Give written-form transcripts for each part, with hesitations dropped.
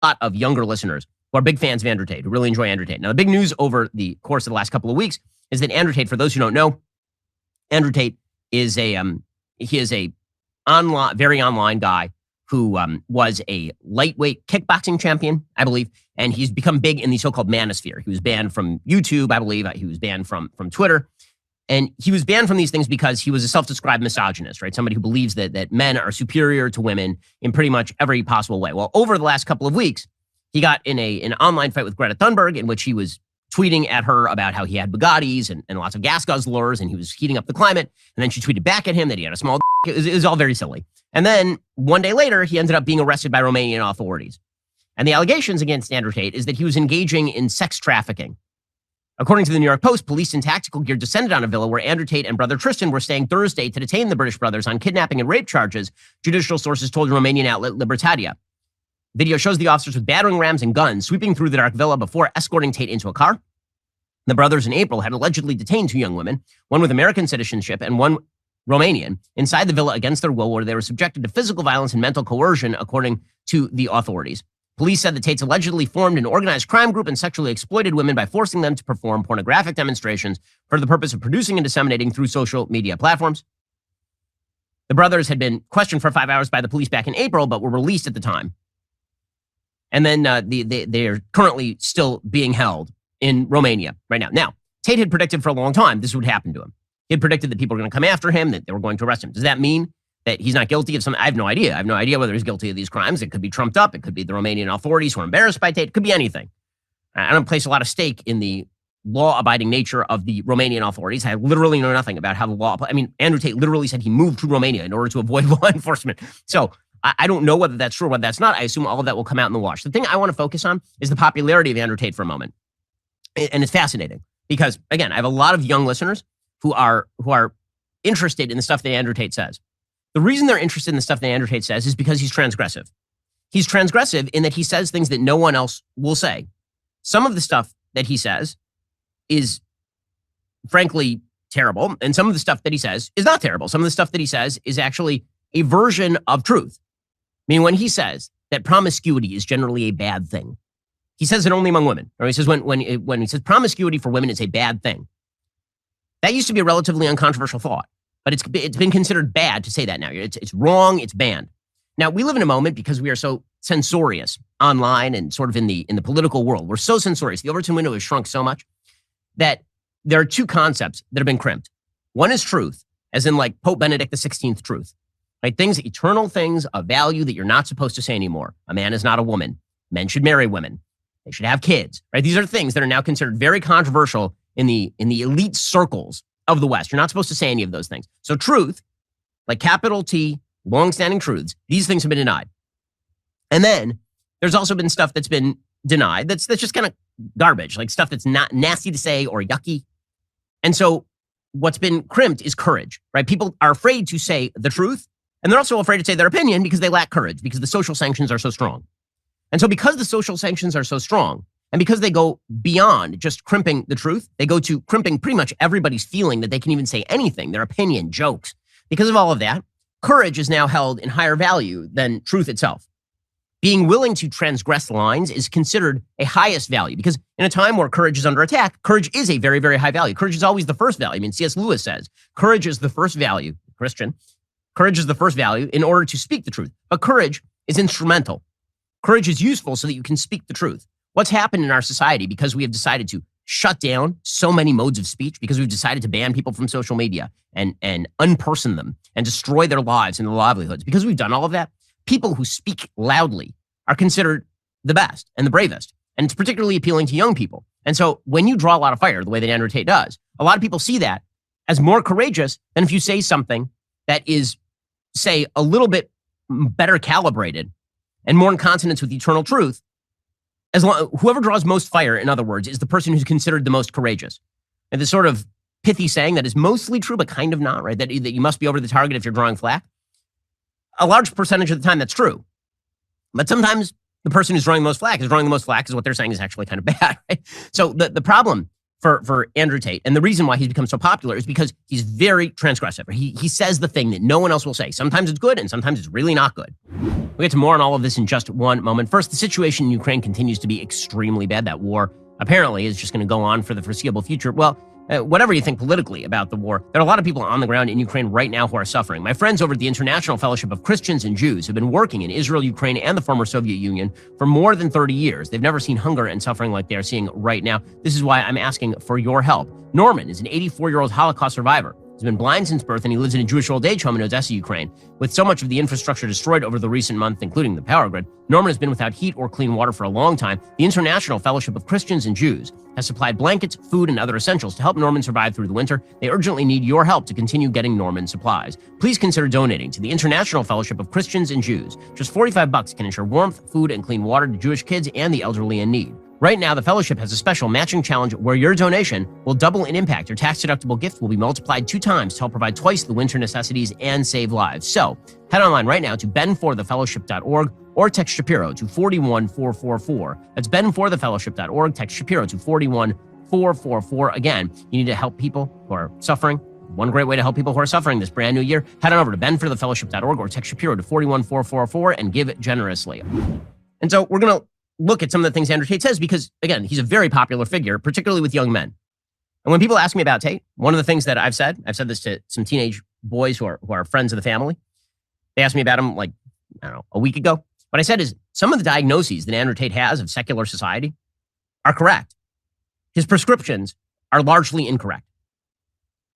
lot of younger listeners who are big fans of Andrew Tate, who really enjoy Andrew Tate. Now, the big news over the course of the last couple of weeks is that Andrew Tate, for those who don't know, Andrew Tate is a online, very online guy who was a lightweight kickboxing champion, I believe, and he's become big in the so-called manosphere. He was banned from YouTube, I believe. He was banned from Twitter. And he was banned from these things because he was a self-described misogynist, right? Somebody who believes that men are superior to women in pretty much every possible way. Well, over the last couple of weeks, he got in an online fight with Greta Thunberg in which he was tweeting at her about how he had Bugattis and lots of gas guzzlers and he was heating up the climate. And then she tweeted back at him that he had a small dick. It was all very silly. And then one day later, he ended up being arrested by Romanian authorities. And the allegations against Andrew Tate is that he was engaging in sex trafficking. According to the New York Post, police in tactical gear descended on a villa where Andrew Tate and brother Tristan were staying Thursday to detain the British brothers on kidnapping and rape charges, judicial sources told Romanian outlet Libertatea. Video shows the officers with battering rams and guns sweeping through the dark villa before escorting Tate into a car. The brothers in April had allegedly detained two young women, one with American citizenship and one Romanian, inside the villa against their will, where they were subjected to physical violence and mental coercion, according to the authorities. Police said the Tates allegedly formed an organized crime group and sexually exploited women by forcing them to perform pornographic demonstrations for the purpose of producing and disseminating through social media platforms. The brothers had been questioned for 5 hours by the police back in April, but were released at the time. And then they are currently still being held in Romania right now. Now, Tate had predicted for a long time this would happen to him. He had predicted that people were going to come after him, that they were going to arrest him. Does that mean that he's not guilty of something? I have no idea. I have no idea whether he's guilty of these crimes. It could be trumped up. It could be the Romanian authorities who are embarrassed by Tate. It could be anything. I don't place a lot of stake in the law-abiding nature of the Romanian authorities. I literally know nothing about how the law... I mean, Andrew Tate literally said he moved to Romania in order to avoid law enforcement. So I don't know whether that's true or whether that's not. I assume all of that will come out in the wash. The thing I want to focus on is the popularity of Andrew Tate for a moment. And it's fascinating because, again, I have a lot of young listeners who are interested in the stuff that Andrew Tate says. The reason they're interested in the stuff that Andrew Tate says is because he's transgressive. He's transgressive in that he says things that no one else will say. Some of the stuff that he says is, frankly, terrible. And some of the stuff that he says is not terrible. Some of the stuff that he says is actually a version of truth. I mean, when he says that promiscuity is generally a bad thing, he says it only among women. Or he says when he says promiscuity for women is a bad thing. That used to be a relatively uncontroversial thought. But it's been considered bad to say that now. It's wrong. It's banned. Now, we live in a moment because we are so censorious online and sort of in the political world. We're so censorious. The Overton window has shrunk so much that there are two concepts that have been crimped. One is truth, as in like Pope Benedict XVI truth. Right? Things, eternal things of value that you're not supposed to say anymore. A man is not a woman. Men should marry women. They should have kids. Right? These are things that are now considered very controversial in the elite circles of the West. You're not supposed to say any of those things. So truth, like capital T, long-standing truths, these things have been denied. And then there's also been stuff that's been denied that's just kind of garbage, like stuff that's not nasty to say or yucky. And so what's been crimped is courage, right? People are afraid to say the truth, and they're also afraid to say their opinion because they lack courage, because the social sanctions are so strong. And so because the social sanctions are so strong, and because they go beyond just crimping the truth, they go to crimping pretty much everybody's feeling that they can even say anything, their opinion, jokes. Because of all of that, courage is now held in higher value than truth itself. Being willing to transgress lines is considered a highest value because in a time where courage is under attack, courage is a very, very high value. Courage is always the first value. I mean, C.S. Lewis says, courage is the first value, Christian. Courage is the first value in order to speak the truth. But courage is instrumental. Courage is useful so that you can speak the truth. What's happened in our society because we have decided to shut down so many modes of speech, because we've decided to ban people from social media and unperson them and destroy their lives and their livelihoods. Because we've done all of that, people who speak loudly are considered the best and the bravest. And it's particularly appealing to young people. And so when you draw a lot of fire, the way that Andrew Tate does, a lot of people see that as more courageous than if you say something that is, say, a little bit better calibrated and more in consonance with eternal truth. Whoever draws most fire, in other words, is the person who's considered the most courageous. And this sort of pithy saying that is mostly true, but kind of not, right? That you must be over the target if you're drawing flack. A large percentage of the time, that's true. But sometimes the person who's drawing the most flack is what they're saying is actually kind of bad, right? So the problem for Andrew Tate. And the reason why he's become so popular is because he's very transgressive. He says the thing that no one else will say. Sometimes it's good and sometimes it's really not good. We'll get to more on all of this in just one moment. First, the situation in Ukraine continues to be extremely bad. That war apparently is just going to go on for the foreseeable future. Well, whatever you think politically about the war, there are a lot of people on the ground in Ukraine right now who are suffering. My friends over at the International Fellowship of Christians and Jews have been working in Israel, Ukraine, and the former Soviet Union for more than 30 years. They've never seen hunger and suffering like they are seeing right now. This is why I'm asking for your help. Norman is an 84-year-old Holocaust survivor. He's been blind since birth, and he lives in a Jewish old age home in Odessa, Ukraine. With so much of the infrastructure destroyed over the recent month, including the power grid, Norman has been without heat or clean water for a long time. The International Fellowship of Christians and Jews has supplied blankets, food, and other essentials to help Norman survive through the winter. They urgently need your help to continue getting Norman supplies. Please consider donating to the International Fellowship of Christians and Jews. Just $45 can ensure warmth, food, and clean water to Jewish kids and the elderly in need. Right now, the fellowship has a special matching challenge where your donation will double in impact. Your tax-deductible gift will be multiplied 2 times to help provide twice the winter necessities and save lives. So, head online right now to benforthefellowship.org or text Shapiro to 41444. That's benforthefellowship.org. Text Shapiro to 41444. Again, you need to help people who are suffering. One great way to help people who are suffering this brand new year, head on over to benforthefellowship.org or text Shapiro to 41444 and give generously. And so we're going to look at some of the things Andrew Tate says because, again, he's a very popular figure, particularly with young men. And when people ask me about Tate, one of the things that I've said this to some teenage boys who are friends of the family. They asked me about him like, I don't know, a week ago. What I said is some of the diagnoses that Andrew Tate has of secular society are correct. His prescriptions are largely incorrect.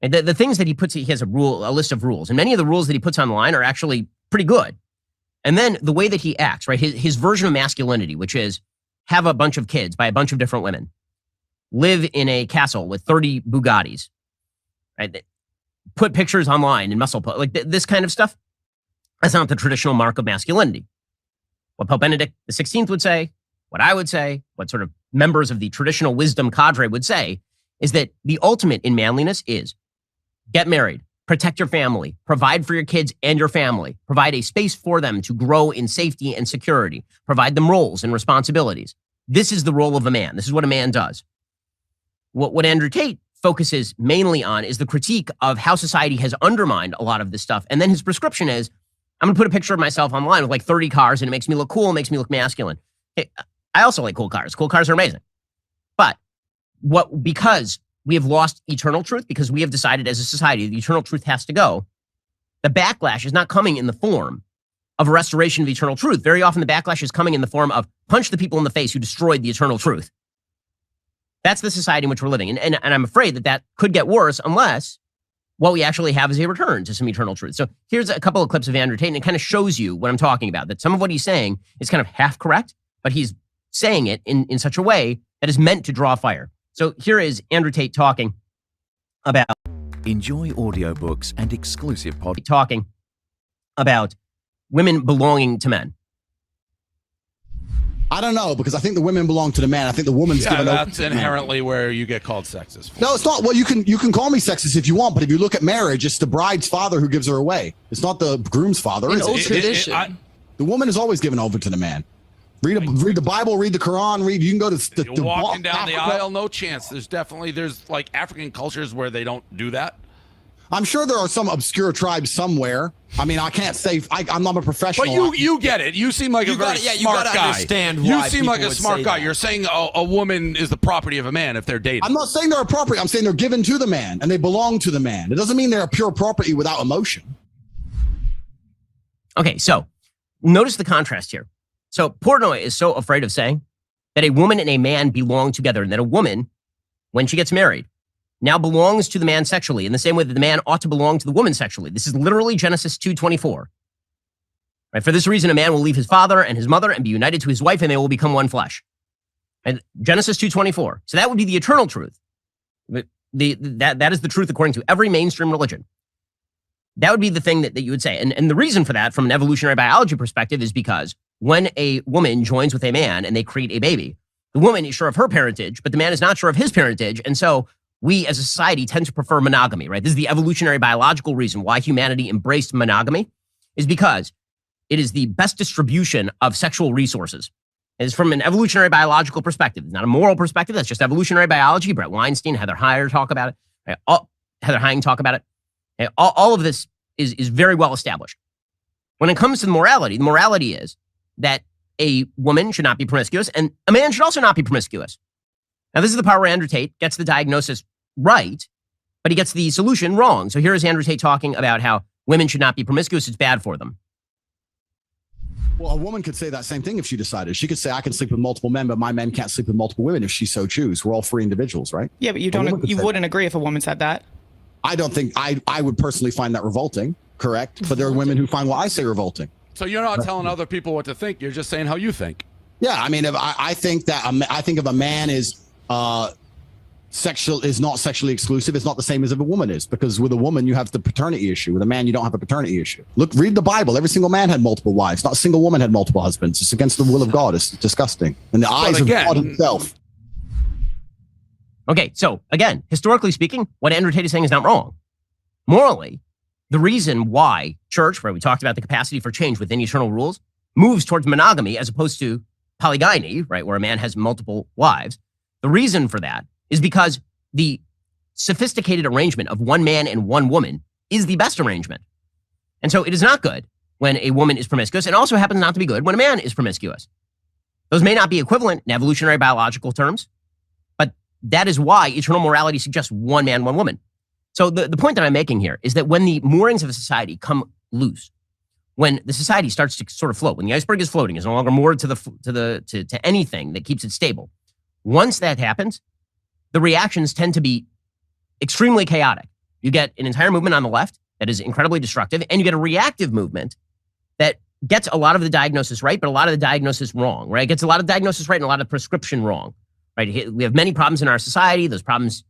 And the things that he puts, he has a list of rules. And many of the rules that he puts online are actually pretty good. And then the way that he acts, right? His version of masculinity, which is have a bunch of kids by a bunch of different women, live in a castle with 30 Bugattis, right? Put pictures online and muscle, like this kind of stuff. That's not the traditional mark of masculinity. What Pope Benedict XVI would say, what I would say, what sort of members of the traditional wisdom cadre would say is that the ultimate in manliness is get married, protect your family, provide for your kids and your family, provide a space for them to grow in safety and security, provide them roles and responsibilities. This is the role of a man. This is what a man does. What Andrew Tate focuses mainly on is the critique of how society has undermined a lot of this stuff. And then his prescription is, I'm going to put a picture of myself online with like 30 cars and it makes me look cool, makes me look masculine. Hey, I also like cool cars. Cool cars are amazing. But because we have lost eternal truth, because we have decided as a society the eternal truth has to go, the backlash is not coming in the form of a restoration of eternal truth. Very often the backlash is coming in the form of punch the people in the face who destroyed the eternal truth. That's the society in which we're living. And I'm afraid that could get worse unless what we actually have is a return to some eternal truth. So here's a couple of clips of Andrew Tate, and it kind of shows you what I'm talking about, that some of what he's saying is kind of half correct, but he's saying it in such a way that is meant to draw fire. So here is Andrew Tate talking about enjoy audiobooks and exclusive talking about women belonging to men. I don't know, because I think the women belong to the man. I think the woman's given over. That's inherently where you get called sexist. No, it's not. Well, you can call me sexist if you want, but if you look at marriage, it's the bride's father who gives her away. It's not the groom's father. In old tradition, the woman is always given over to the man. Read the Bible, read the Quran, you can go to You're walking down the aisle, no chance. There's like African cultures where they don't do that. I'm sure there are some obscure tribes somewhere. I mean, I can't say I'm not a professional. But you get it. You seem like a very smart guy. Understand you why seem like a would smart say guy. that. You're saying a woman is the property of a man if they're dating. I'm not saying they're a property. I'm saying they're given to the man and they belong to the man. It doesn't mean they're a pure property without emotion. Okay, so notice the contrast here. So Portnoy is so afraid of saying that a woman and a man belong together, and that a woman, when she gets married, now belongs to the man sexually in the same way that the man ought to belong to the woman sexually. This is literally Genesis 2:24. Right? For this reason, a man will leave his father and his mother and be united to his wife, and they will become one flesh. And Genesis 2:24. So that would be the eternal truth. That is the truth according to every mainstream religion. That would be the thing that you would say. And the reason for that, from an evolutionary biology perspective, is because when a woman joins with a man and they create a baby, the woman is sure of her parentage, but the man is not sure of his parentage. And so we as a society tend to prefer monogamy, right? This is the evolutionary biological reason why humanity embraced monogamy, is because it is the best distribution of sexual resources. It's from an evolutionary biological perspective. It's not a moral perspective. That's just evolutionary biology. Brett Weinstein, Heather Heyer talk about it. Right? Heather Heying talk about it. Right? All of this is very well established. When it comes to the morality is that a woman should not be promiscuous and a man should also not be promiscuous. Now, this is the part where Andrew Tate gets the diagnosis right, but he gets the solution wrong. So here is Andrew Tate talking about how women should not be promiscuous. It's bad for them. Well, a woman could say that same thing if she decided. She could say, I can sleep with multiple men, but my men can't sleep with multiple women if she so choose. We're all free individuals, right? Yeah, but you wouldn't agree if a woman said that. I don't think I would personally find that revolting, correct? But there are women who find what I say revolting. So you're not telling other people what to think. You're just saying how you think. Yeah, I mean, if I think that I think if a man is not sexually exclusive, it's not the same as if a woman is, because with a woman you have the paternity issue. With a man, you don't have a paternity issue. Look, read the Bible. Every single man had multiple wives. Not a single woman had multiple husbands. It's against the will of God. It's disgusting in the eyes of God himself. Okay, so again, historically speaking, what Andrew Tate is saying is not wrong. Morally, the reason why church, where we talked about the capacity for change within eternal rules, moves towards monogamy as opposed to polygyny, right, where a man has multiple wives, the reason for that is because the sophisticated arrangement of one man and one woman is the best arrangement. And so it is not good when a woman is promiscuous, and also happens not to be good when a man is promiscuous. Those may not be equivalent in evolutionary biological terms, but that is why eternal morality suggests one man, one woman. So the point that I'm making here is that when the moorings of a society come loose, when the society starts to sort of float, when the iceberg is floating, is no longer moored to anything that keeps it stable, once that happens, the reactions tend to be extremely chaotic. You get an entire movement on the left that is incredibly destructive, and you get a reactive movement that gets a lot of the diagnosis right, but a lot of the diagnosis wrong, right? It gets a lot of diagnosis right and a lot of prescription wrong, right? We have many problems in our society. Those problems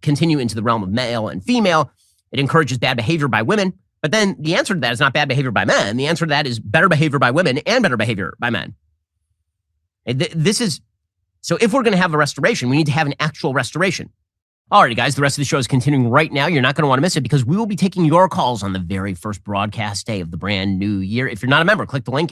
continue into the realm of male and female. It encourages bad behavior by women. But then the answer to that is not bad behavior by men. The answer to that is better behavior by women and better behavior by men. So if we're going to have a restoration, we need to have an actual restoration. Alrighty, guys, the rest of the show is continuing right now. You're not going to want to miss it because we will be taking your calls on the very first broadcast day of the brand new year. If you're not a member, click the link